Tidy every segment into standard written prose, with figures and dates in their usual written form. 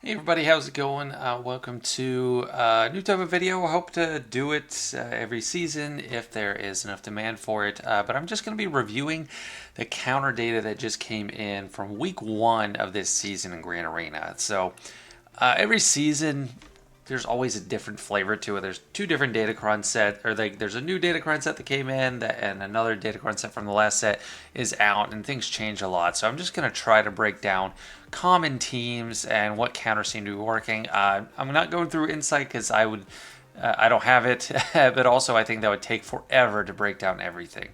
Hey everybody, how's it going? Welcome to a new type of video. I hope to do it every season if there is enough demand for it. But I'm just going to be reviewing the counter data that just came in from week 1 of this season in Grand Arena. So every season, there's always a different flavor to it. There's two different datacron set, or there's a new datacron set that came in, and another datacron set from the last set is out, and things change a lot. So I'm just going to try to break down common teams and what counters seem to be working. I'm not going through Insight because I don't have it, but also I think that would take forever to break down everything.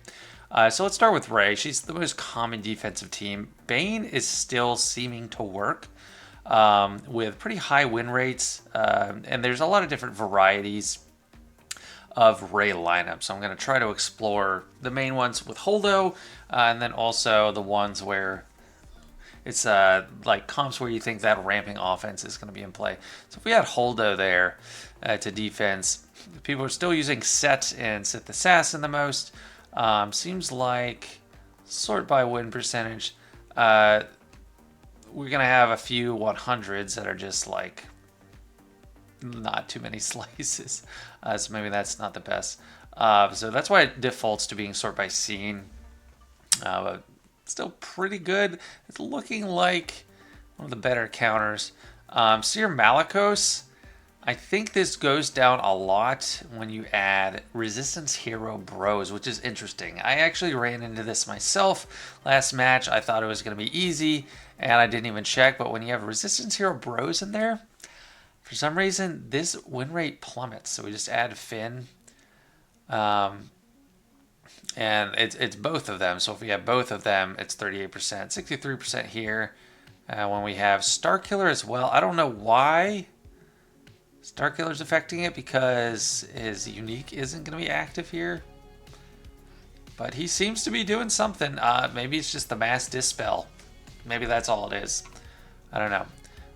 So let's start with Rey. She's the most common defensive team. Bane is still seeming to work with pretty high win rates, and there's a lot of different varieties of Rey lineups. So I'm going to try to explore the main ones with Holdo, and then also the ones where it's like comps where you think that ramping offense is going to be in play. So if we had Holdo there to defense, people are still using Set and Sith Assassin the most. Seems like sort by win percentage. We're gonna have a few 100s that are just like not too many slices, so maybe that's not the best. So that's why it defaults to being sort by scene, but still pretty good. It's looking like one of the better counters. Seer Malicos, I think this goes down a lot when you add Resistance Hero Bros, which is interesting. I actually ran into this myself last match. I thought it was going to be easy, and I didn't even check. But when you have Resistance Hero Bros in there, for some reason, this win rate plummets. So we just add Finn, and it's both of them. So if we have both of them, it's 38%, 63% here. When we have Starkiller as well, I don't know why Starkiller's affecting it because his unique isn't going to be active here. But he seems to be doing something. Maybe it's just the mass dispel. Maybe that's all it is. I don't know.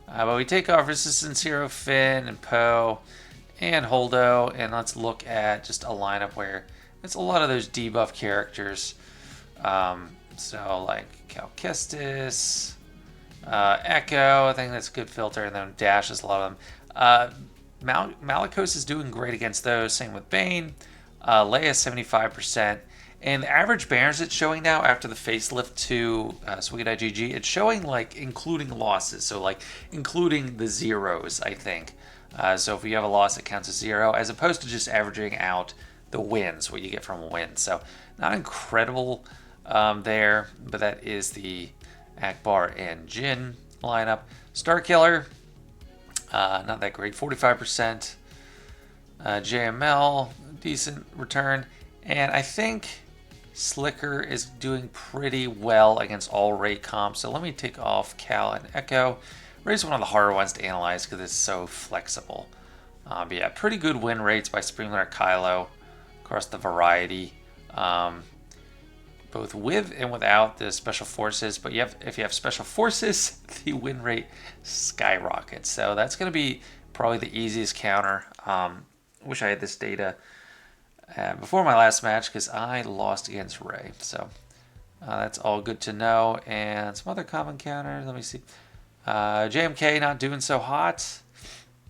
But we take off Resistance Hero Finn and Poe and Holdo, and let's look at just a lineup where it's a lot of those debuff characters. So like Cal Kestis, Echo, I think that's a good filter, and then Dash is a lot of them. Malicos is doing great against those. Same with Bane. Leia 75%. And the average banners it's showing now after the facelift to Swiggy.gg, it's showing like including losses. So like including the zeros, I think. So if you have a loss, it counts as 0, as opposed to just averaging out the wins, what you get from a win. So not incredible there, but that is the Akbar and Jin lineup. Starkiller, not that great, 45%. JML, decent return. And I think Slicker is doing pretty well against all rate comps. So let me take off Cal and Echo. Ray's one of the harder ones to analyze because it's so flexible. But yeah, pretty good win rates by Supreme Leader Kylo across the variety. Both with and without the special forces, but if you have special forces, the win rate skyrockets. So that's going to be probably the easiest counter. Wish I had this data before my last match because I lost against Rey. So that's all good to know. And some other common counters. Let me see. JMK not doing so hot.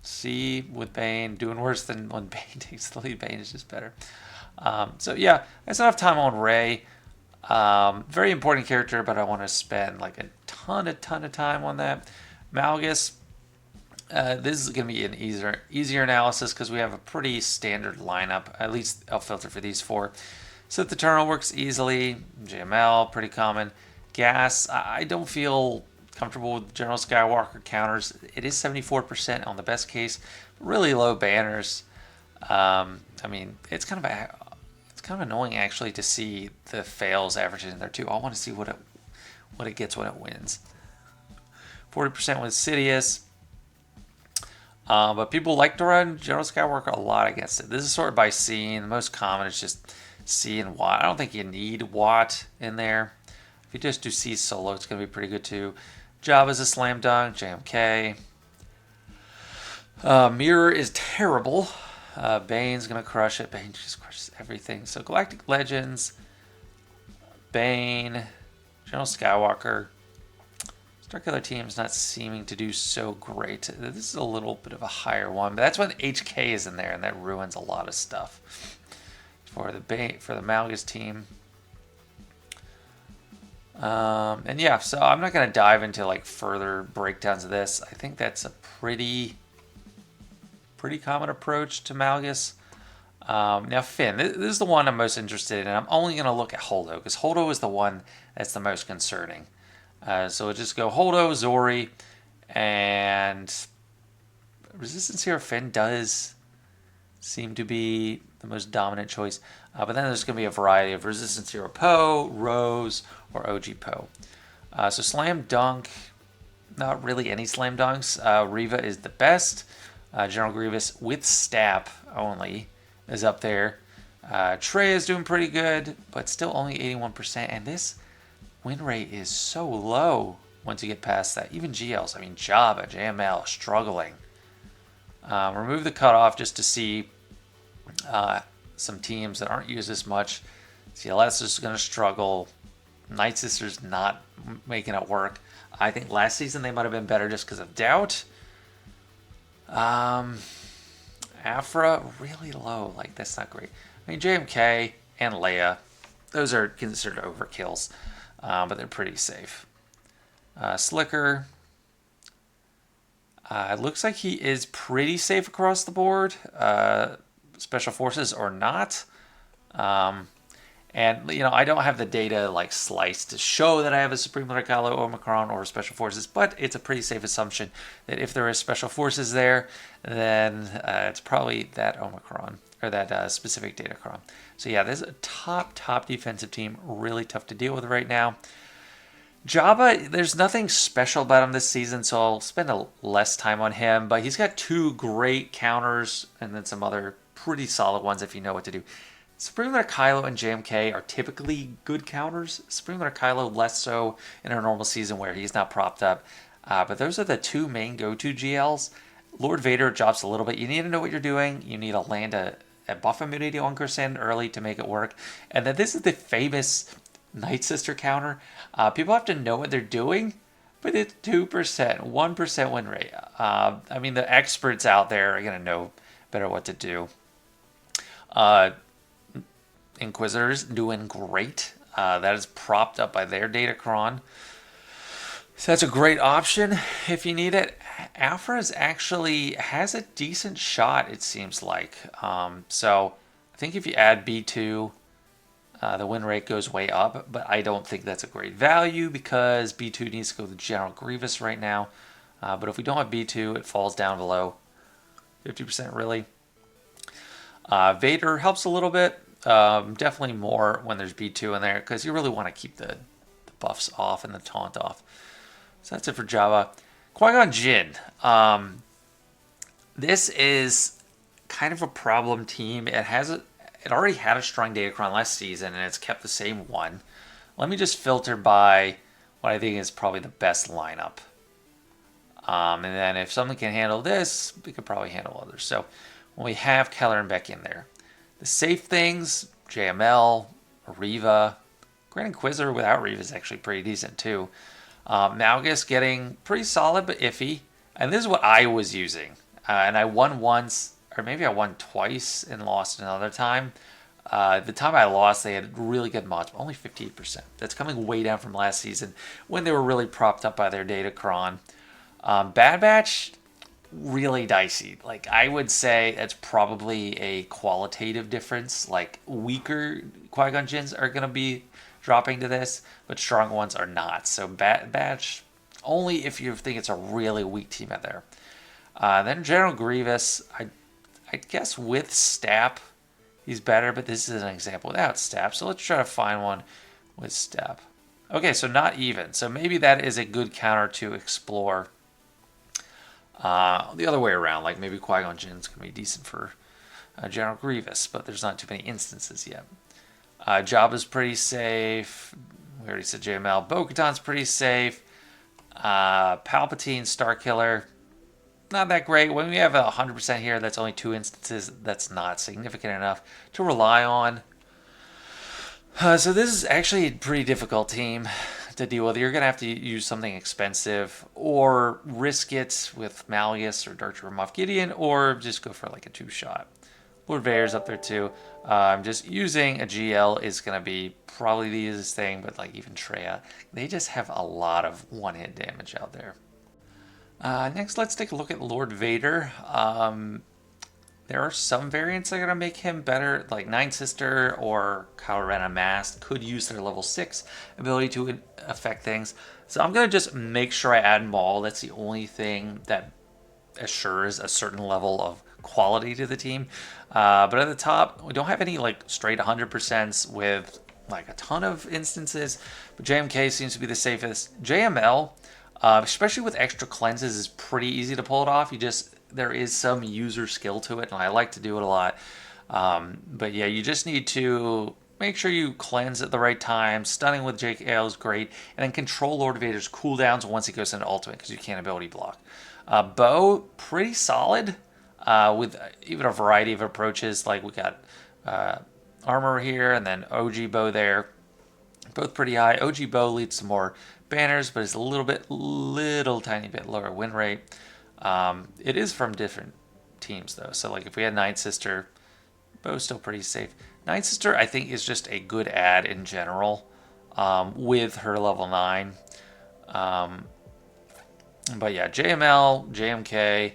C with Bane doing worse than when Bane takes the lead. Bane is just better. So yeah, that's enough time on Rey. Very important character, but I want to spend like a ton of time on that. Malgus, this is going to be an easier analysis because we have a pretty standard lineup. At least I'll filter for these 4. Sith Eternal works easily. JML, pretty common. Gas, I don't feel comfortable with General Skywalker counters. It is 74% on the best case. Really low banners. I mean, it's kind of annoying actually to see the fails averaging in there too. I want to see what it gets when it wins. 40% with Sidious. But people like to run General Skywalker a lot against it. This is sorted by scene. The most common is just C and Watt. I don't think you need Watt in there. If you just do C solo, it's going to be pretty good too. Jabba's a slam dunk. JMK. Mirror is terrible. Bane's going to crush it. Bane just crushes everything. So Galactic Legends, Bane, General Skywalker. Starkiller team's not seeming to do so great. This is a little bit of a higher one, but that's when HK is in there, and that ruins a lot of stuff for the Malgus team. And yeah, so I'm not going to dive into like further breakdowns of this. I think that's a pretty common approach to Malgus. Now Finn, this is the one I'm most interested in. I'm only going to look at Holdo because Holdo is the one that's the most concerning. So we'll just go Holdo, Zori, and Resistance Hero Finn does seem to be the most dominant choice. But then there's going to be a variety of Resistance Hero Poe, Rose, or OG Poe. So Slam Dunk, not really any Slam Dunks. Reva is the best. General Grievous with STAP only is up there. Traya is doing pretty good, but still only 81%. And this win rate is so low once you get past that. Even GLs, I mean Jabba, JML, struggling. Remove the cutoff just to see some teams that aren't used as much. CLS is going to struggle. Night Sister's not making it work. I think last season they might have been better just because of doubt. Afra, really low. Like, that's not great. I mean, JMK and Leia, those are considered overkills, but they're pretty safe. Slicker, it looks like he is pretty safe across the board. Special Forces or not. And, you know, I don't have the data, like, sliced to show that I have a Supreme Leader Kylo, Omicron, or Special Forces, but it's a pretty safe assumption that if there is Special Forces there, then it's probably that Omicron, or that specific Datacron. So, yeah, this is a top defensive team, really tough to deal with right now. Jabba, there's nothing special about him this season, so I'll spend less time on him, but he's got 2 great counters, and then some other pretty solid ones if you know what to do. Supreme Leader Kylo and JMK are typically good counters. Supreme Leader Kylo less so in a normal season where he's not propped up. But those are the 2 main go-to GLs. Lord Vader drops a little bit. You need to know what you're doing. You need to land a buff immunity on Kursand early to make it work. And then this is the famous Night Sister counter. People have to know what they're doing, but it's 2%, 1% win rate. I mean, the experts out there are going to know better what to do. Inquisitors doing great. That is propped up by their Datacron. So that's a great option if you need it. Afra's actually has a decent shot, it seems like. So I think if you add B2, the win rate goes way up, but I don't think that's a great value because B2 needs to go to General Grievous right now. But if we don't have B2, it falls down below 50% really. Vader helps a little bit. Definitely more when there's B2 in there because you really want to keep the buffs off and the taunt off. So that's it for Jabba. Qui-Gon Jinn. This is kind of a problem team. It already had a strong Datacron last season and it's kept the same one. Let me just filter by what I think is probably the best lineup. And then if someone can handle this, we could probably handle others. So when we have Kelleran Beq in there. The safe things, JML, Reva, Grand Inquisitor without Reva is actually pretty decent too. Malgus getting pretty solid but iffy. And this is what I was using. And I won once, or maybe I won twice and lost another time. The time I lost, they had really good mods, but only 58%. That's coming way down from last season when they were really propped up by their Datacron. Bad Batch, really dicey. Like, I would say it's probably a qualitative difference. Like, weaker Qui-Gon Jinns are going to be dropping to this, but strong ones are not. So Bad Batch, only if you think it's a really weak team out there. Then General Grievous, I guess with STAP, he's better, but this is an example without STAP. So let's try to find one with STAP. Okay, so not even. So maybe that is a good counter to explore. The other way around, like maybe Qui-Gon Jinn's going to be decent for General Grievous, but there's not too many instances yet. Jabba's pretty safe. We already said JML. Bo-Katan's pretty safe. Palpatine, Starkiller, not that great. When we have 100% here, that's only 2 instances. That's not significant enough to rely on. So this is actually a pretty difficult team to deal with. You're going to have to use something expensive or risk it with Malgus or Dark Trooper Moff Gideon, or just go for like a 2-shot. Lord Vader's up there too. Just using a GL is going to be probably the easiest thing, but like even Traya, they just have a lot of one-hit damage out there. Next, let's take a look at Lord Vader. There are some variants that are going to make him better, like Nine Sister or Kelleran Beq could use their level 6 ability to affect things. So I'm going to just make sure I add Maul. That's the only thing that assures a certain level of quality to the team. But at the top, we don't have any like straight 100% with like a ton of instances. But JMK seems to be the safest. JML, especially with extra cleanses, is pretty easy to pull it off. There is some user skill to it, and I like to do it a lot. But yeah, you just need to make sure you cleanse at the right time. Stunning with JKL is great. And then control Lord Vader's cooldowns once he goes into ultimate, because you can't ability block. Bow, pretty solid with even a variety of approaches. Like we got armor here and then OG bow there. Both pretty high. OG bow leads to more banners, but it's a little tiny bit lower win rate. It is from different teams though. So like if we had Nine Sister, bow's still pretty safe. Nine Sister I think is just a good add in general with her level 9. But yeah, JML, JMK,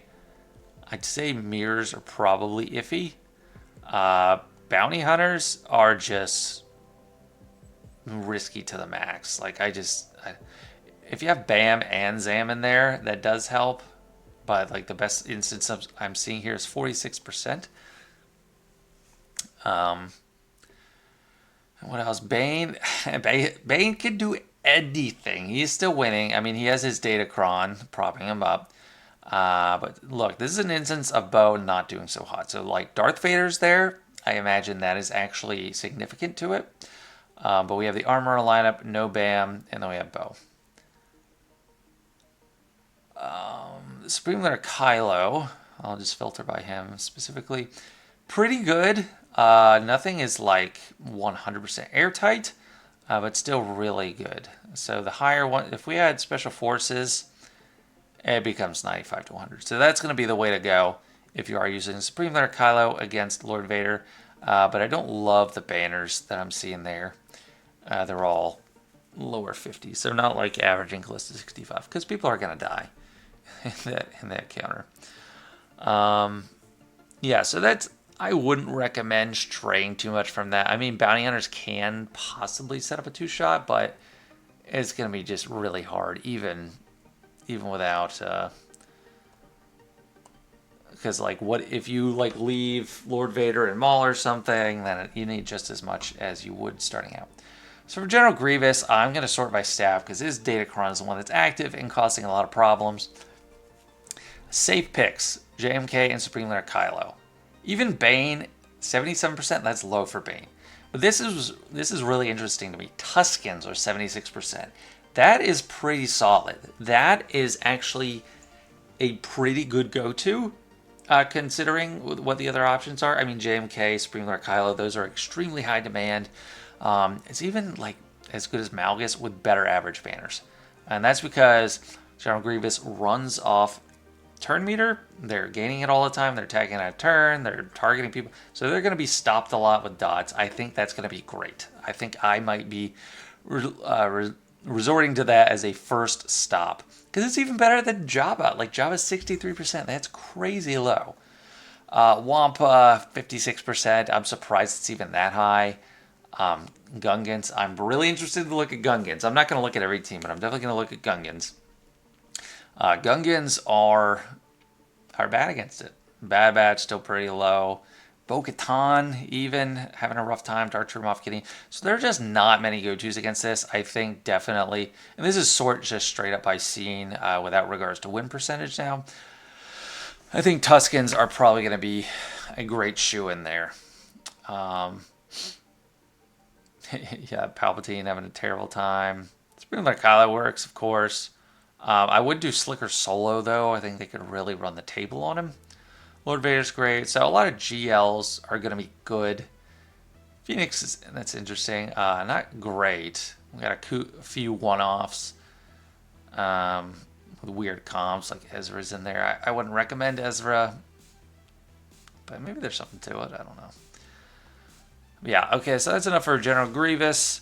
I'd say mirrors are probably iffy. Bounty hunters are just risky to the max. Like if you have Bam and Zam in there, that does help. But like the best instance I'm seeing here is 46%. What else? Bane can do anything. He's still winning. I mean, he has his Datacron propping him up. But look, this is an instance of Bo not doing so hot. So like Darth Vader's there. I imagine that is actually significant to it. But we have the armor lineup, no Bam, and then we have Bo. Supreme Leader Kylo, I'll just filter by him specifically. Pretty good. Nothing is like 100% airtight, but still really good. So the higher one, if we had Special Forces, it becomes 95 to 100. So that's going to be the way to go if you are using Supreme Leader Kylo against Lord Vader. But I don't love the banners that I'm seeing there. They're all lower 50s. So not like averaging close to 65, because people are going to die in that counter. Yeah, so that's, I wouldn't recommend straying too much from that. I mean, bounty hunters can possibly set up a 2-shot, but it's going to be just really hard, even without, because like what if you like leave Lord Vader and Maul or something, then you need just as much as you would starting out. So for General Grievous, I'm going to sort by STAP because his Datacron is the one that's active and causing a lot of problems. Safe picks, JMK and Supreme Leader Kylo. Even Bane, 77%, that's low for Bane. But this is really interesting to me. Tuskens are 76%. That is pretty solid. That is actually a pretty good go-to, considering what the other options are. I mean, JMK, Supreme Leader Kylo, those are extremely high demand. It's even like as good as Malgus with better average banners. And that's because General Grievous runs off turn meter. They're gaining it all the time. They're tagging out a turn. They're targeting people. So they're going to be stopped a lot with dots. I think that's going to be great. I think I might be resorting to that as a first stop. Because it's even better than Jabba. Like Jabba's 63%. That's crazy low. Wampa, 56%. I'm surprised it's even that high. Gungans. I'm really interested to look at Gungans. I'm not going to look at every team, but I'm definitely going to look at Gungans. Gungans are bad against it. Bad, still pretty low. Bo-Katan even having a rough time. Dark Trooper Moff Gideon. So there are just not many go-tos against this. I think definitely, and this is just straight up by scene without regards to win percentage now. I think Tuskens are probably going to be a great shoe in there. Yeah, Palpatine having a terrible time. Supreme Leader Kylo works, of course. I would do Slicker solo, though. I think they could really run the table on him. Lord Vader's great. So a lot of GLs are going to be good. Phoenix, that's interesting. Not great. We got a few one-offs with weird comps, like Ezra's in there. I wouldn't recommend Ezra, but maybe there's something to it. I don't know. Yeah, okay, so that's enough for General Grievous.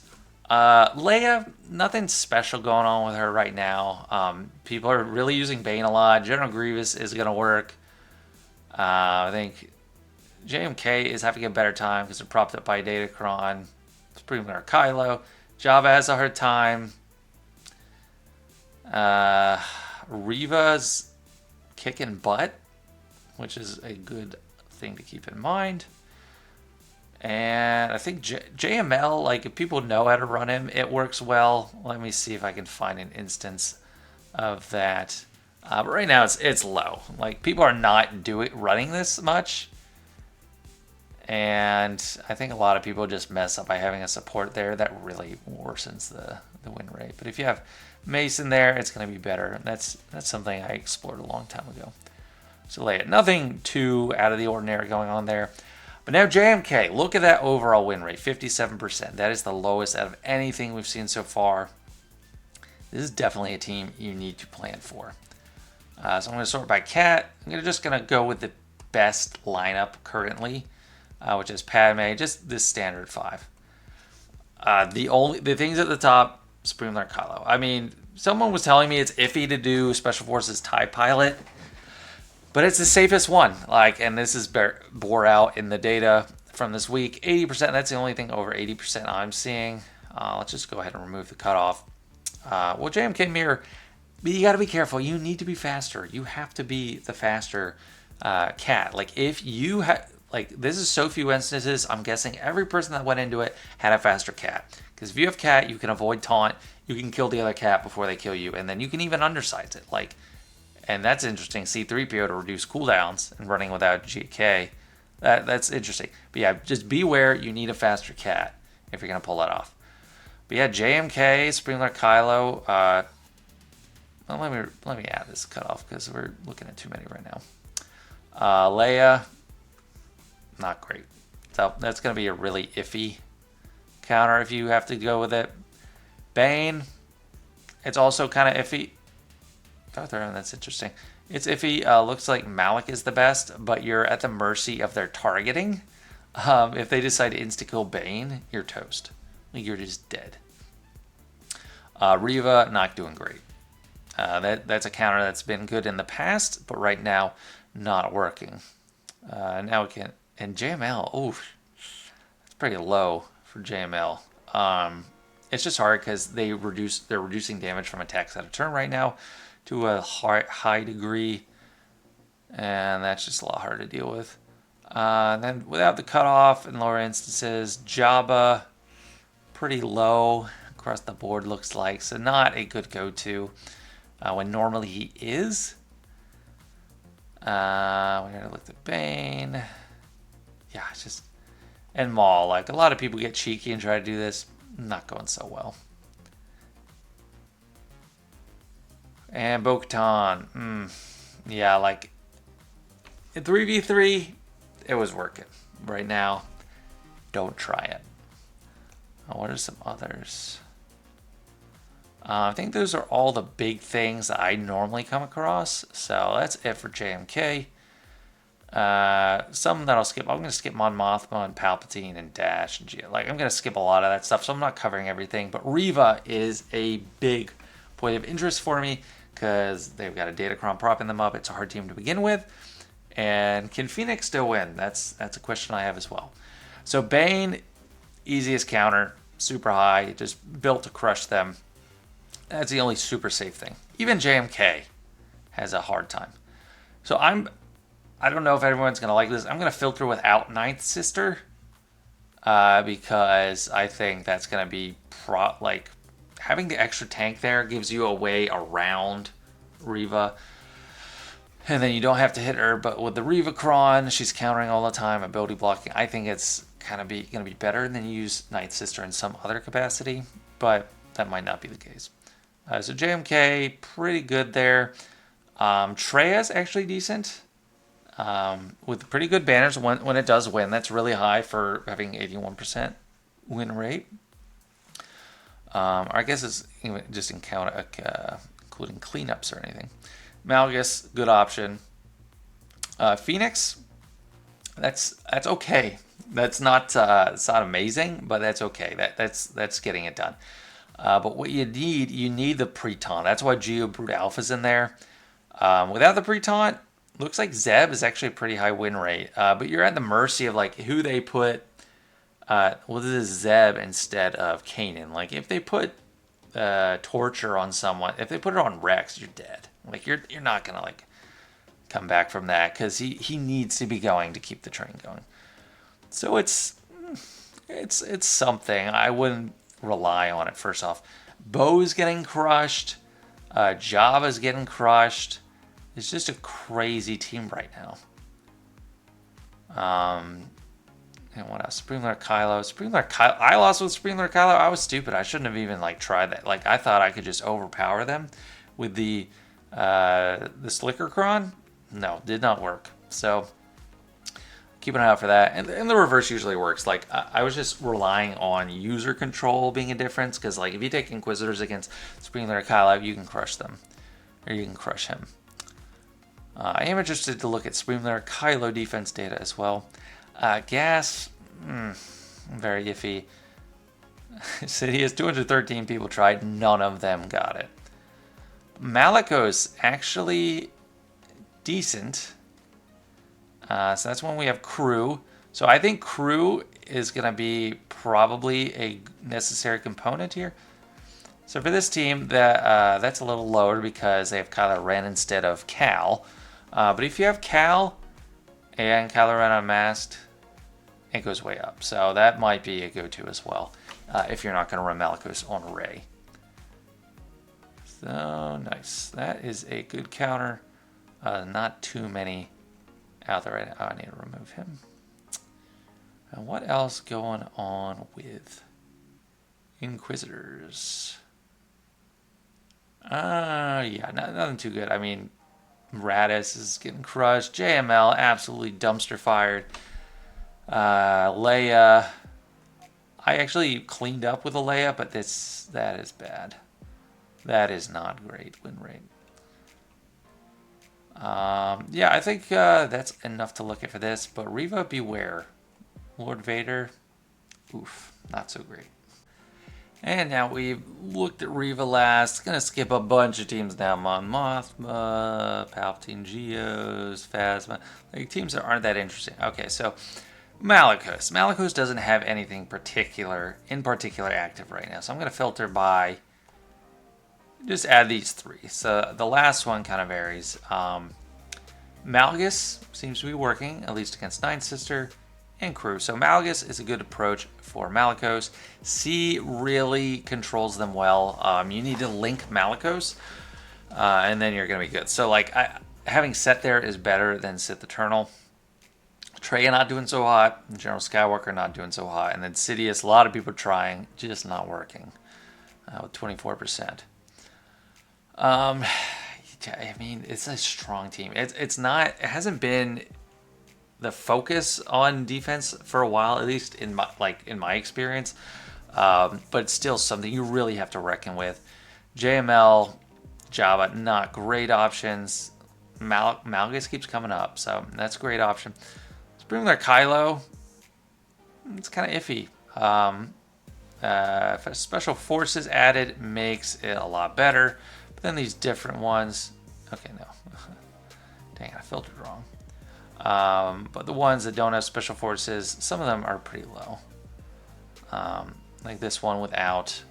Leia, nothing special going on with her right now. People are really using Bane a lot. General Grievous is going to work. I think JMK is having a better time because they're propped up by Datacron. It's pretty much Kylo. Jabba has a hard time. Reva's kicking butt, which is a good thing to keep in mind. And I think JML, like, if people know how to run him, it works well. Let me see if I can find an instance of that. But right now it's low. Like, people are not running this much. And I think a lot of people just mess up by having a support there. That really worsens the win rate. But if you have Mason there, it's going to be better. That's something I explored a long time ago. So Leia, nothing too out of the ordinary going on there. But now JMK, look at that overall win rate, 57%. That is the lowest out of anything we've seen so far. This is definitely a team you need to plan for. So I'm going to sort by cat. I'm just going to go with the best lineup currently, which is Padme, just this standard 5. The things at the top, Supreme Leader Kylo. I mean, someone was telling me it's iffy to do Special Forces TIE Pilot, but it's the safest one. Like, and this is bore out in the data from this week. 80%, that's the only thing over 80% I'm seeing. Let's just go ahead and remove the cutoff. Well, JMK Mirror, but you got to be careful. You need to be faster. You have to be the faster cat. Like, if you this is so few instances, I'm guessing every person that went into it had a faster cat. Because if you have cat, you can avoid taunt. You can kill the other cat before they kill you. And then you can even undersize it. Like, and that's interesting. C-3PO to reduce cooldowns and running without GK. That's interesting. But yeah, just beware. You need a faster cat if you're going to pull that off. But yeah, JMK, Supreme Lord Kylo. Well, let me add this cutoff because we're looking at too many right now. Leia, not great. So that's going to be a really iffy counter if you have to go with it. Bane, it's also kind of iffy. Oh, that's interesting. It's iffy. Looks like Malik is the best, but you're at the mercy of their targeting. If they decide to insta-kill Bane, you're toast. You're just dead. Reva, not doing great. That's a counter that's been good in the past, but right now, not working. Now we can... And JML, oof, that's pretty low for JML. It's just hard because they're reducing damage from attacks out of turn right now to a high degree, and that's just a lot harder to deal with. And then without the cutoff in lower instances, Jabba, pretty low across the board looks like, so not a good go-to when normally he is. We're gonna look at Bane. Yeah, it's just, and Maul. Like, a lot of people get cheeky and try to do this. Not going so well. And Bo-Katan. Yeah, like, in 3v3, it was working. Right now, don't try it. What are some others? I think those are all the big things that I normally come across. So that's it for JMK. Some that I'll skip. I'm going to skip Mon Mothma and Palpatine and Dash and Gia. Like, I'm going to skip a lot of that stuff, so I'm not covering everything. But Reva is a big point of interest for me because they've got a Datacron propping them up. It's a hard team to begin with. And can Phoenix still win? That's a question I have as well. So Bane, easiest counter, super high, just built to crush them. That's the only super safe thing. Even JMK has a hard time. So I don't know if everyone's going to like this. I'm going to filter without Ninth Sister because I think that's going to be having the extra tank there gives you a way around Reva. And then you don't have to hit her. But with the Revacron, she's countering all the time, ability blocking. I think it's kind of going to be better than you use Ninth Sister in some other capacity. But that might not be the case. So JMK, pretty good there. Traya's actually decent. With pretty good banners when it does win. That's really high for having 81% win rate. Or I guess it's even just including cleanups or anything. Malgus, good option. Phoenix, that's okay. That's not it's not amazing, but that's okay. That's getting it done. But what you need the pre-taunt. That's why Geo Brute Alpha's in there. Without the pre-taunt, looks like Zeb is actually a pretty high win rate. But you're at the mercy of like who they put. This is Zeb instead of Kanan. Like if they put Torture on someone, if they put it on Rex, you're dead. Like you're not gonna like come back from that because he needs to be going to keep the train going. So it's something. I wouldn't rely on it. First off, Bo's getting crushed. Jabba's getting crushed. It's just a crazy team right now. And what else? Supreme Lord Kylo. I lost with Supreme Lord Kylo. I was stupid. I shouldn't have even like tried that. Like I thought I could just overpower them with the Slickercron. No, did not work. So keep an eye out for that. And the reverse usually works. Like I was just relying on user control being a difference because like if you take Inquisitors against Supreme Lord Kylo, you can crush them, or you can crush him. I am interested to look at Supreme Lord Kylo defense data as well. Gas, very iffy. Sidious, 213 people tried, none of them got it. Malicos, actually decent. So that's when we have crew. So I think crew is going to be probably a necessary component here. So for this team, that's a little lower because they have Kylo Ren instead of Cal. But if you have Cal and Kylo Ren unmasked, it goes way up. So that might be a go-to as well if you're not going to run Malicos on Rey. So nice. That is a good counter. Not too many out there right now. I need to remove him. And what else going on with Inquisitors? Yeah, nothing too good. I mean, Radis is getting crushed. JML absolutely dumpster fired. Leia, I actually cleaned up with a Leia, but that is bad. That is not great win rate. Yeah, I think that's enough to look at for this. But Reva, beware. Lord Vader, oof, not so great. And now we've looked at Reva last. Gonna skip a bunch of teams now. Mon Mothma, Palpatine Geos, Phasma. Like teams that aren't that interesting. Okay, so Malicos. Malicos doesn't have anything in particular active right now. So I'm gonna filter by just add these three. So the last one kind of varies. Malgus seems to be working, at least against Nine Sister and Crew. So Malgus is a good approach for Malicos. C really controls them well. You need to link Malicos, and then you're going to be good. So like having Set there is better than Sith Eternal. Traya not doing so hot. General Skywalker not doing so hot. And then Sidious, a lot of people trying, just not working with 24%. I mean, it's a strong team. It hasn't been the focus on defense for a while, at least in my experience. But it's still something you really have to reckon with. JML, Jabba, not great options. Malgus keeps coming up, so that's a great option. Supreme Lord Kylo, it's kind of iffy. Special Forces added makes it a lot better. But then these different ones, okay, no. Dang, I filtered wrong. But the ones that don't have Special Forces, some of them are pretty low. Like this one without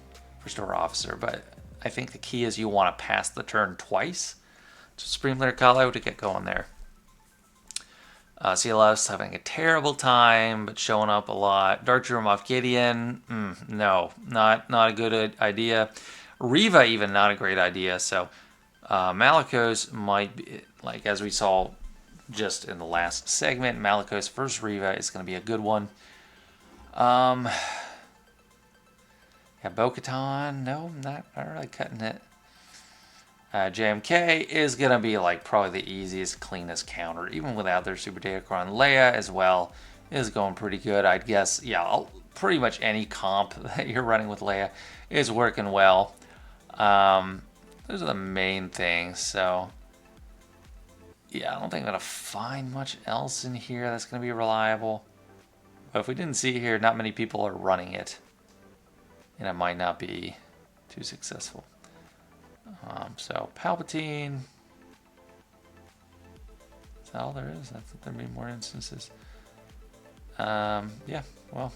Restore Officer. But I think the key is you want to pass the turn twice to Supreme Leader Kylo to get going there. CLS having a terrible time, but showing up a lot. Dark Trooper Moff Gideon, no, not a good idea. Reva even not a great idea. So Malicos might be, like as we saw just in the last segment, Malicos versus Reva is going to be a good one. Yeah, Bo-Katan, no, not really cutting it. JMK is going to be like probably the easiest, cleanest counter, even without their Super Datacron. Leia as well is going pretty good. I'd guess, yeah, pretty much any comp that you're running with Leia is working well. Those are the main things. So yeah, I don't think I'm gonna find much else in here that's gonna be reliable. But if we didn't see here, not many people are running it, and it might not be too successful. So Palpatine. Is that all there is? I thought there'd be more instances. Yeah, well.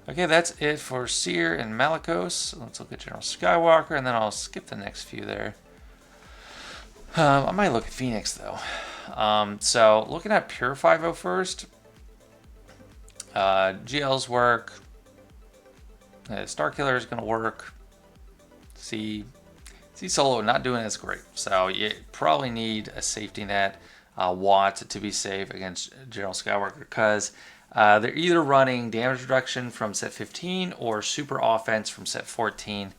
Okay, that's it for Seer and Malicos. Let's look at General Skywalker, and then I'll skip the next few there. I might look at Phoenix, though. So, looking at Pure 50 first. GL's work. Starkiller is going to work. C Solo not doing as great. So, you probably need a safety net. Watt to be safe against General Skywalker, because they're either running damage reduction from set 15 or super offense from set 14,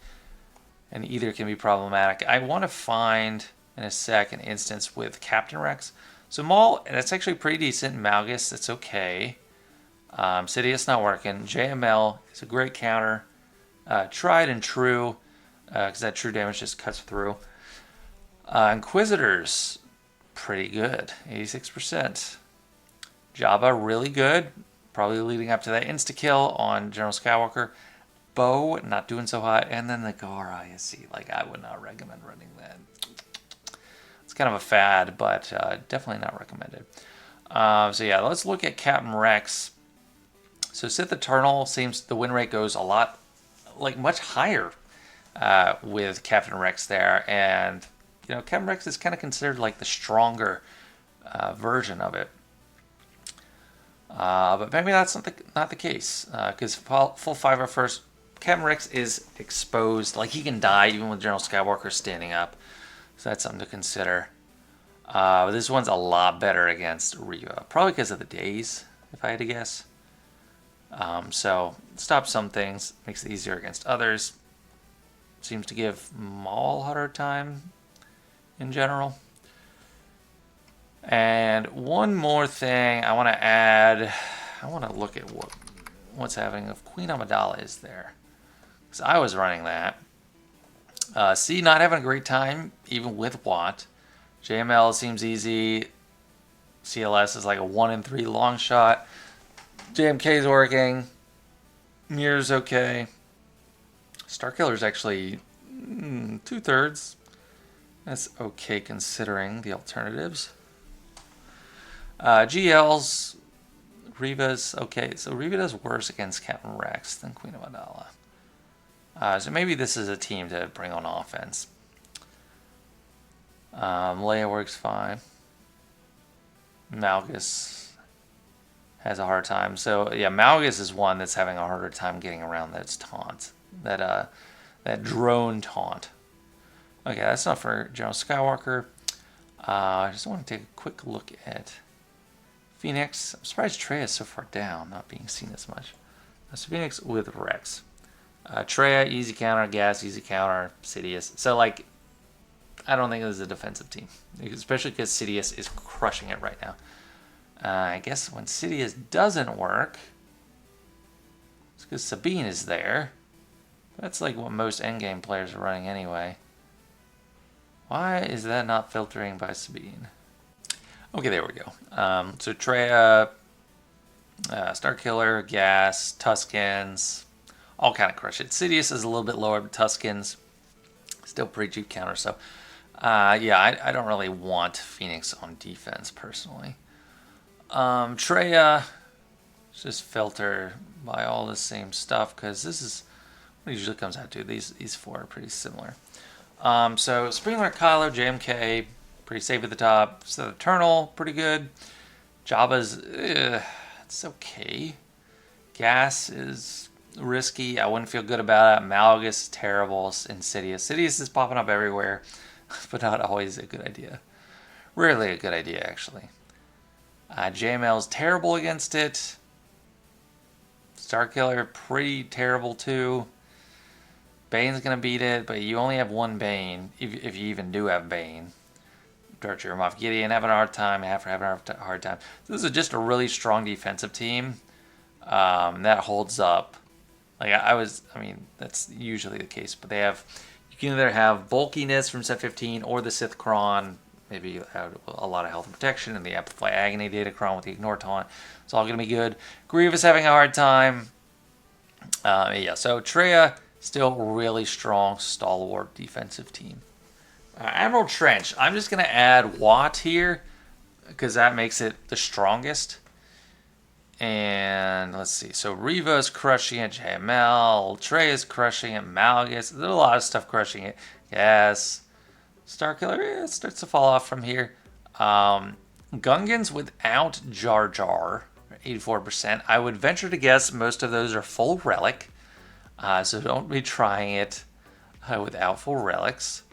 and either can be problematic. I want to find in a sec an instance with Captain Rex. So Maul, that's actually pretty decent. Malgus, that's okay. Sidious not working. JML is a great counter. Tried and true, because that true damage just cuts through. Inquisitors, pretty good, 86%. Jabba, really good, probably leading up to that insta-kill on General Skywalker. Bo, not doing so hot. And then the Gar ISC, like, I would not recommend running that. It's kind of a fad, but definitely not recommended. So yeah, let's look at Captain Rex. So Sith Eternal seems the win rate goes a lot, like much higher with Captain Rex there. And, you know, Captain Rex is kind of considered like the stronger version of it. But maybe that's not the case, because full 5 first, Captain Rex is exposed. Like, he can die even with General Skywalker standing up. So that's something to consider. This one's a lot better against Reva. Probably because of the days, if I had to guess. So, stops some things, makes it easier against others. Seems to give Maul a harder time in general. And one more thing I want to add. I want to look at what's happening if Queen Amidala is there. Because I was running that. C not having a great time, even with Watt. JML seems easy. CLS is like a 1 in 3 long shot. JMK is working. Mirror's okay. Starkiller's actually 2/3. That's okay considering the alternatives. GL's, Reva's okay. So Reva does worse against Captain Rex than Queen Amidala. So maybe this is a team to bring on offense. Leia works fine. Malgus has a hard time. So yeah, Malgus is one that's having a harder time getting around that taunt. That drone taunt. Okay, that's not for General Skywalker. I just want to take a quick look at Phoenix. I'm surprised Traya is so far down, not being seen as much. So Phoenix with Rex. Traya, easy counter. Gas, easy counter. Sidious. So, like, I don't think this is a defensive team. Especially because Sidious is crushing it right now. I guess when Sidious doesn't work, it's because Sabine is there. That's like what most endgame players are running anyway. Why is that not filtering by Sabine? Okay, there we go. So Traya, Starkiller, Gas, Tuskens, all kind of crush it. Sidious is a little bit lower, but Tuskens, still pretty cheap counter. So, yeah, I don't really want Phoenix on defense personally. Traya, just filter by all the same stuff, because this is what it usually comes out to. These four are pretty similar. So Springler, Kylo, JMK, pretty safe at the top. So Eternal, pretty good. Jabba's, it's okay. Gas is risky. I wouldn't feel good about it. Malgus, terrible. Insidious. Sidious is popping up everywhere, but not always a good idea. Rarely a good idea, actually. JML's terrible against it. Starkiller, pretty terrible too. Bane's going to beat it, but you only have one Bane, if you even do have Bane. Darcher, Moff Gideon having a hard time, Haffer having a hard time. So this is just a really strong defensive team. That holds up. Like I mean, that's usually the case. But you can either have bulkiness from set 15 or the Sith Cron. Maybe you have a lot of health and protection, and the Amplify Agony Datacron with the Ignore Taunt. It's all going to be good. Grievous having a hard time. Yeah, so Traya, still really strong, stalwart defensive team. Admiral Trench, I'm just going to add Watt here because that makes it the strongest. And let's see. So Reva's crushing it. JML. Traya's crushing it. Malgus. There's a lot of stuff crushing it. Yes. Starkiller, it starts to fall off from here. Gungans without Jar Jar, 84%. I would venture to guess most of those are full relic. So don't be trying it without full relics.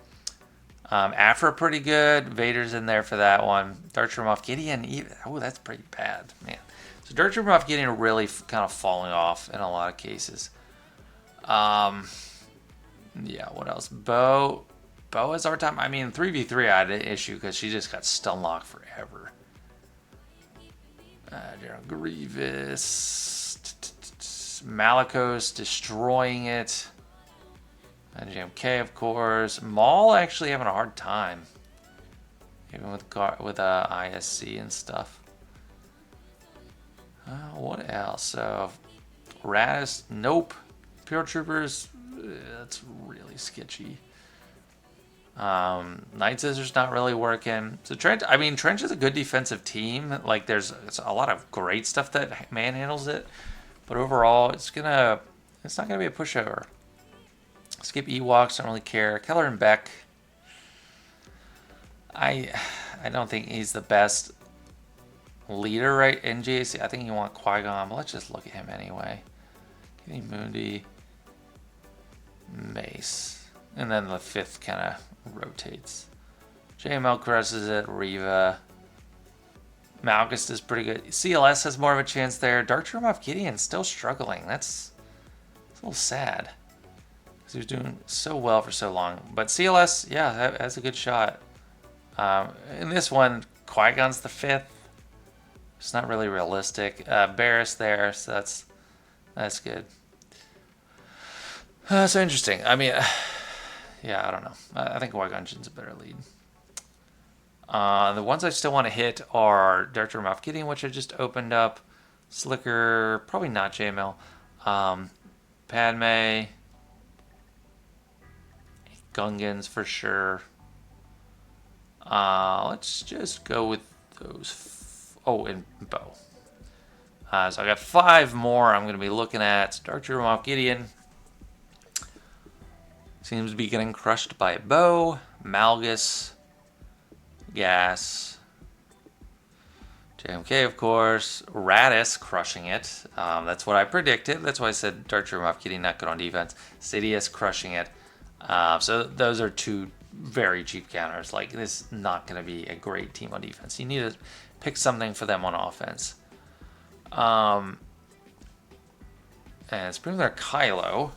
Afra pretty good. Vader's in there for that one. Dark Trooper Moff Gideon. Oh, that's pretty bad, man. So Dark Trooper Moff Gideon really kind of falling off in a lot of cases. Yeah, what else? Bo has our time. I mean, 3v3 I had an issue because she just got stun locked forever. Grievous. Malicos destroying it. JMK, of course. Maul actually having a hard time. Even with ISC and stuff. What else? So, Radis, nope. Pure Troopers, that's really sketchy. Night Scissors not really working. So Trench is a good defensive team. Like there's a lot of great stuff that manhandles it, but overall it's not gonna be a pushover. Skip Ewoks, don't really care. Kelleran Beq, I don't think he's the best leader right in GAC. I think you want Qui-Gon, but let's just look at him anyway. Kitty Mundi, Mace, and then the fifth kind of rotates. JML crushes it. Reva. Malgus is pretty good. CLS has more of a chance there. Dark Trooper Moff Gideon still struggling. It's a little sad because he was doing so well for so long. But CLS, yeah, that's a good shot. In this one, Qui-Gon's the fifth. It's not really realistic. Barris there, so that's good. So interesting. I mean, yeah, I don't know. I think Qui-Gon Jinn's a better lead. The ones I still want to hit are Dark Trooper Moff Gideon, which I just opened up. Slicker, probably not JML. Padme. Gungans for sure. Let's just go with those. And Bo. So I got 5 more I'm going to be looking at. Dark Trooper Moff Gideon. Seems to be getting crushed by Bo. Malgus. Gas. JMK, of course. Radis crushing it. That's what I predicted. That's why I said Dark Trooper Moff Gideon not good on defense. Sidious crushing it. So those are 2 very cheap counters. Like, this is not going to be a great team on defense. You need to pick something for them on offense. And it's pretty much Kylo.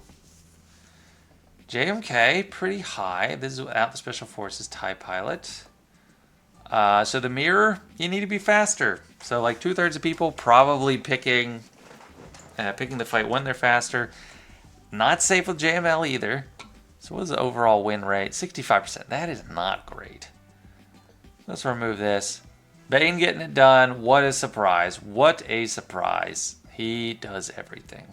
JMK, pretty high. This is without the Special Forces TIE Pilot. So the mirror, you need to be faster. So like 2/3 of people probably picking the fight when they're faster. Not safe with JML either. So what is the overall win rate? 65%. That is not great. Let's remove this. Bane getting it done. What a surprise. What a surprise. He does everything.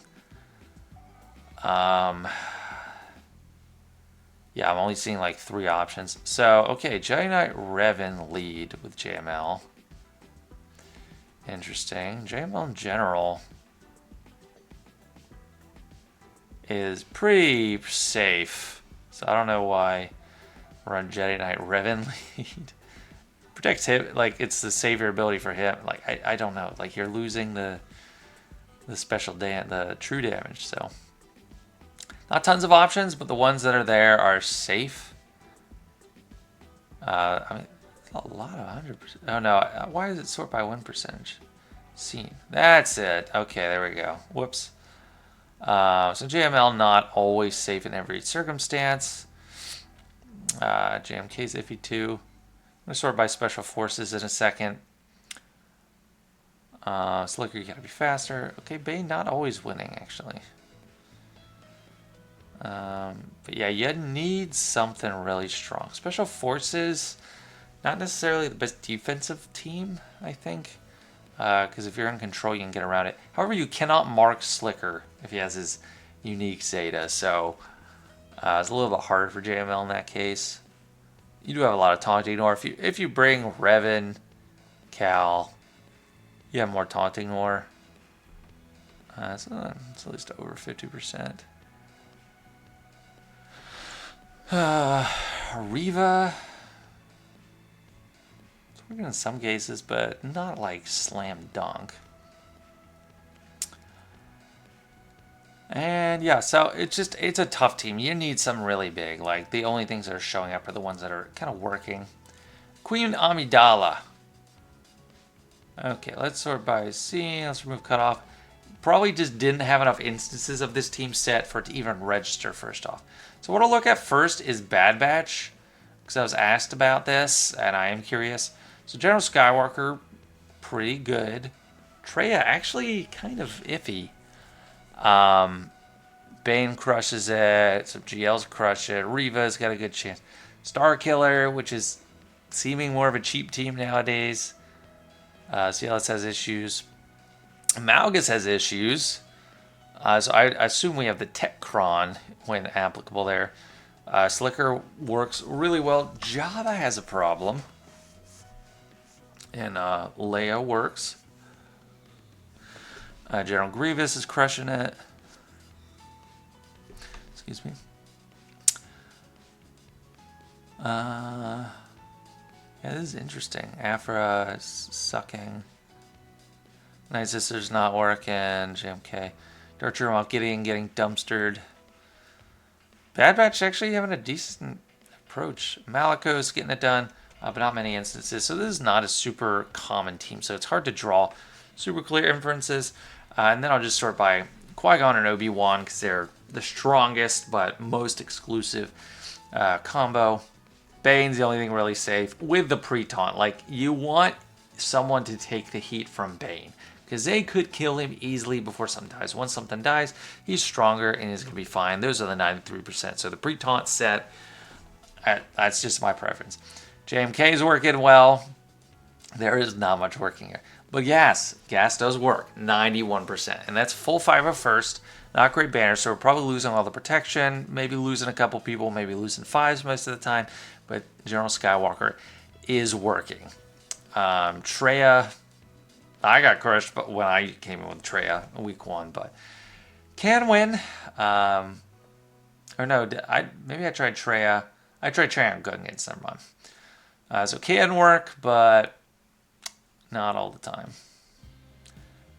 Yeah, I'm only seeing like 3 options. So, okay, Jedi Knight Revan lead with JML. Interesting. JML in general is pretty safe. So I don't know why we're on Jedi Knight Revan lead. Protects him, like it's the savior ability for him. Like I don't know. Like you're losing the the true damage, so. Not tons of options, but the ones that are there are safe. I mean, a lot of 100%. Oh no, why is it sort by 1%? Scene. That's it. Okay, there we go. Whoops. So JML not always safe in every circumstance. JMK's iffy too. I'm going to sort by special forces in a second. Slicker, you gotta be faster. Okay, Bane not always winning, actually. But yeah, you need something really strong. Special Forces, not necessarily the best defensive team, I think. Because if you're in control, you can get around it. However, you cannot mark Slicker if he has his unique Zeta. So it's a little bit harder for JML in that case. You do have a lot of taunting, or if you bring Revan, Cal, you have more taunting more. So it's at least over 50%. Reva. It's working in some cases, but not like slam dunk. And yeah, so it's a tough team. You need some really big. Like the only things that are showing up are the ones that are kind of working. Queen Amidala. Okay, let's sort by scene. Let's remove cutoff. Probably just didn't have enough instances of this team set for it to even register first off. So what I'll look at first is Bad Batch, because I was asked about this, and I am curious. So General Skywalker, pretty good. Traya, actually kind of iffy. Bane crushes it. Some GLs crush it. Reva's got a good chance. Star Killer, which is seeming more of a cheap team nowadays. CLS has issues. Malgus has issues. So I assume we have the Tech Cron when applicable there. Slicker works really well. Jabba has a problem. And Leia works. General Grievous is crushing it. Excuse me. Yeah, this is interesting. Afra is sucking. Night Sister's not working. JMK. Darcher off getting dumpstered. Bad Batch actually having a decent approach. Malicos getting it done, but not many instances. So this is not a super common team. So it's hard to draw super clear inferences. And then I'll just sort by Qui-Gon and Obi-Wan because they're the strongest but most exclusive combo. Bane's the only thing really safe with the pre-taunt. Like, you want someone to take the heat from Bane because they could kill him easily before something dies. Once something dies, he's stronger and he's going to be fine. Those are the 93%. So the pre-taunt set, that's just my preference. JMK is working well. There is not much working here. But gas does work, 91%. And that's full 5 of first. Not great banner, so we're probably losing all the protection. Maybe losing a couple people, maybe losing 5s most of the time. But General Skywalker is working. Traya, I got crushed but when I came in with Traya week 1, but can win. Or no, maybe I tried Traya. I tried Traya on Gungans, never mind. So can work, but not all the time.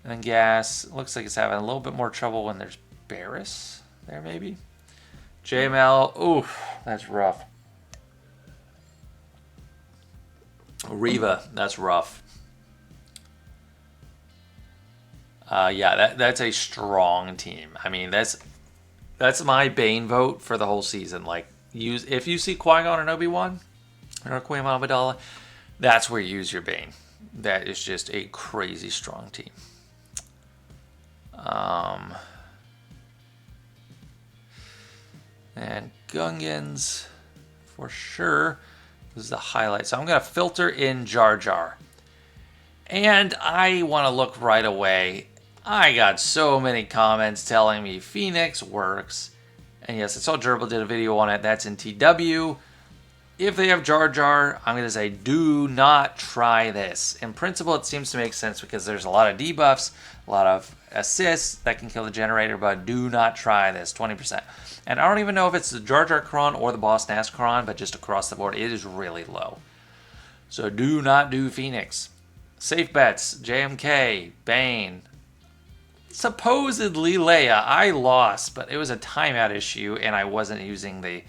And then gas, looks like it's having a little bit more trouble when there's Barris there maybe. JML, oof, that's rough. Reva, that's rough. Yeah, that's a strong team. I mean, that's my Bane vote for the whole season. Like, if you see Qui-Gon and Obi-Wan or Queen Amidala, that's where you use your Bane. That is just a crazy strong team. And Gungans, for sure. This is the highlight. So I'm going to filter in Jar Jar. And I want to look right away. I got so many comments telling me Phoenix works. And yes, I saw Gerbil did a video on it. That's in TW. If they have Jar Jar, I'm going to say do not try this. In principle, it seems to make sense because there's a lot of debuffs, a lot of assists that can kill the generator, but do not try this, 20%. And I don't even know if it's the Jar Jar Cron or the Boss Nass Cron, but just across the board, it is really low. So do not do Phoenix. Safe bets, JMK, Bane. Supposedly Leia, I lost, but it was a timeout issue and I wasn't using the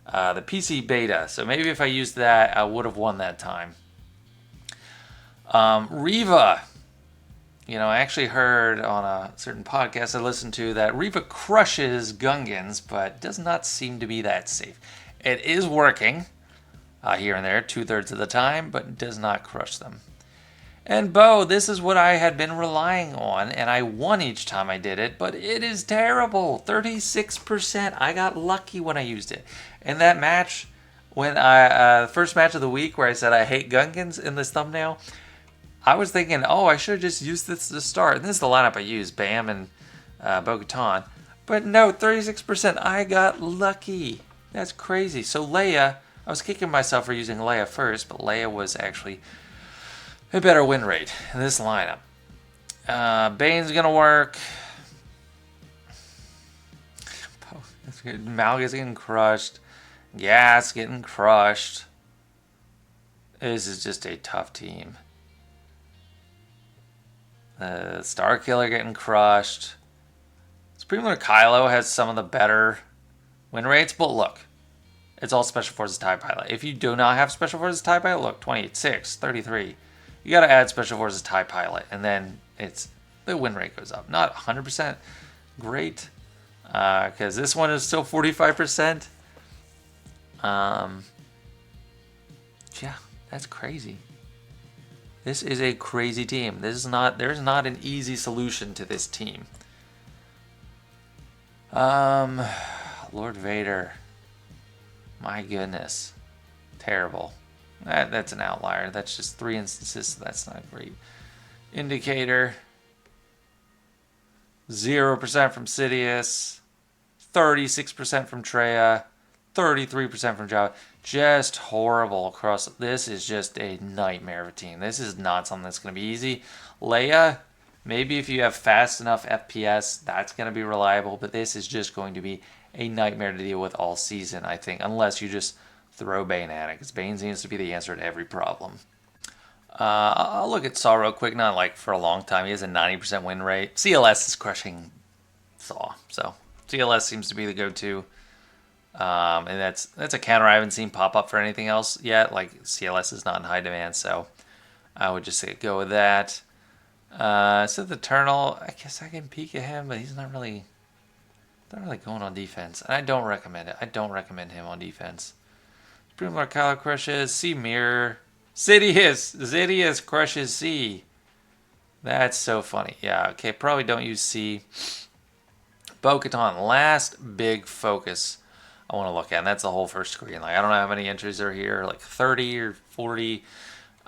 PC beta. So maybe if I used that, I would have won that time. Reva. You know, I actually heard on a certain podcast I listened to that Reva crushes Gungans, but does not seem to be that safe. It is working here and there, 2/3 of the time, but does not crush them. And Bo, this is what I had been relying on, and I won each time I did it, but it is terrible. 36%. I got lucky when I used it. And that match, when first match of the week where I said I hate Gungans in this thumbnail, I was thinking, oh, I should have just used this to start. And this is the lineup I used, Bam and Bo-Katan. But no, 36%. I got lucky. That's crazy. So Leia, I was kicking myself for using Leia first, but Leia was actually a better win rate in this lineup. Bane's going to work. Malgus getting crushed. Gas getting crushed. This is just a tough team. Star Killer getting crushed. Supreme Lord Kylo has some of the better win rates, but look, it's all Special Forces TIE Pilot. If you do not have Special Forces TIE Pilot, look, 28, 6, 33. You got to add Special Forces TIE Pilot, and then the win rate goes up. Not 100% great, because this one is still 45%. Yeah, that's crazy. This is a crazy team. There's not an easy solution to this team. Lord Vader. My goodness. Terrible. That's an outlier. That's just 3 instances, so that's not great. Indicator. 0% from Sidious. 36% from Traya. 33% from Jabba. Just horrible across. This is just a nightmare of a team. This is not something that's going to be easy. Leia, maybe if you have fast enough FPS, that's going to be reliable. But this is just going to be a nightmare to deal with all season, I think. Unless you just throw Bane at it. Because Bane seems to be the answer to every problem. I'll look at Saw real quick. Not like for a long time. He has a 90% win rate. CLS is crushing Saw. So CLS seems to be the go-to. And that's a counter I haven't seen pop up for anything else yet. Like CLS is not in high demand, so I would just say go with that. So the Eternal, I guess I can peek at him, but he's not really going on defense. And I don't recommend it. I don't recommend him on defense. Supreme Lord Kylo crushes C Mirror. Sidious crushes C. That's so funny. Yeah, okay, probably don't use C. Bo-Katan, last big focus I want to look at, and that's the whole first screen. Like, I don't know how many entries are here, like 30 or 40,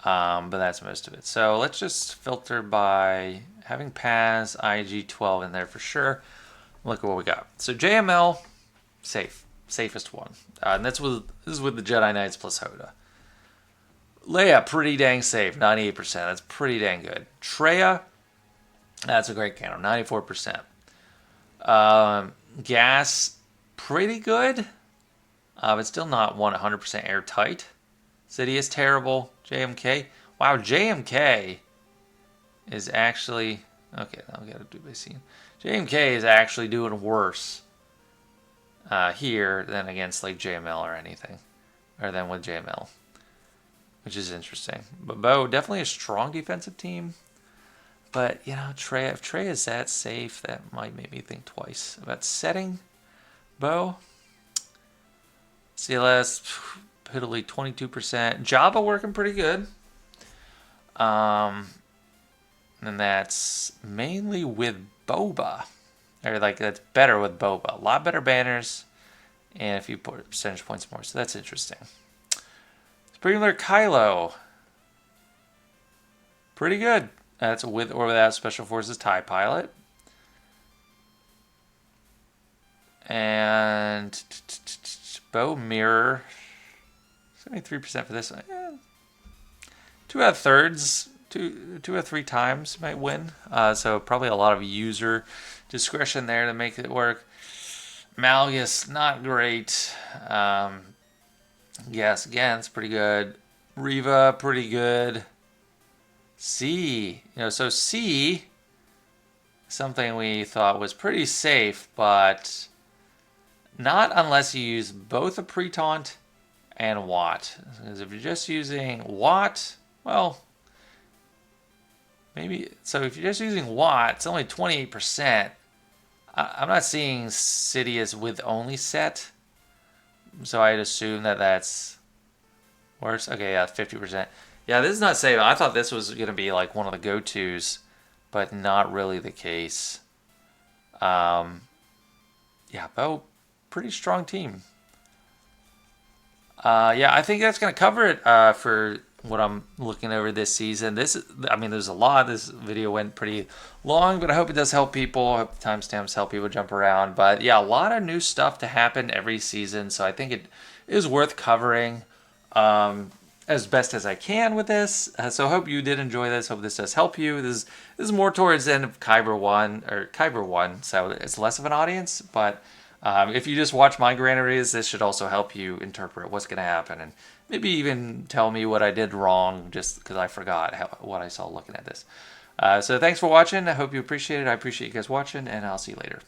but that's most of it. So let's just filter by having PAS, IG-12 in there for sure. Look at what we got. So JML, safest one, and this is with the Jedi Knights plus Holdo. Leia, pretty dang safe, 98%. That's pretty dang good. Traya, that's a great counter, 94%. Gas, pretty good, but still not 100% airtight. City is terrible. JMK, wow, JMK is actually okay. I'll get to do by scene. JMK is actually doing worse here than against like JML or anything, or than with JML, which is interesting. But Bo, definitely a strong defensive team. But, you know, if Trey is that safe, that might make me think twice about setting Bo. CLS, piddly 22%. Jabba working pretty good. And that's mainly with Boba. Or, like, that's better with Boba. A lot better banners and a few percentage points more. So that's interesting. Supreme Lord Kylo. Pretty good. That's with or without Special Forces TIE Pilot. And Bow Mirror. 73% for this one. Yeah. 2 out of thirds. Two out of 3 times might win. So probably a lot of user discretion there to make it work. Malgus, not great. Yes, again, it's pretty good. Reva, pretty good. C, so C, something we thought was pretty safe, but not unless you use both a pre-taunt and Watt. Because if you're just using Watt, well, maybe, so if you're just using Watt, it's only 28%. I'm not seeing Sidious with only set, so I'd assume that that's worse. Okay, yeah, 50%. Yeah, this is not safe. I thought this was going to be like one of the go-tos, but not really the case. Um, yeah, Bo, pretty strong team. Yeah, I think that's going to cover it for what I'm looking over this season. I mean, there's a lot. This video went pretty long, but I hope it does help people. I hope the timestamps help people jump around. But yeah, a lot of new stuff to happen every season, so I think it is worth covering as best as I can with this. So I hope you did enjoy this. Hope this does help you. This is more towards the end of Kyber 1, so it's less of an audience, but if you just watch my grand areas, this should also help you interpret what's going to happen and maybe even tell me what I did wrong just because I forgot what I saw looking at this. So thanks for watching. I hope you appreciate it. I appreciate you guys watching, and I'll see you later.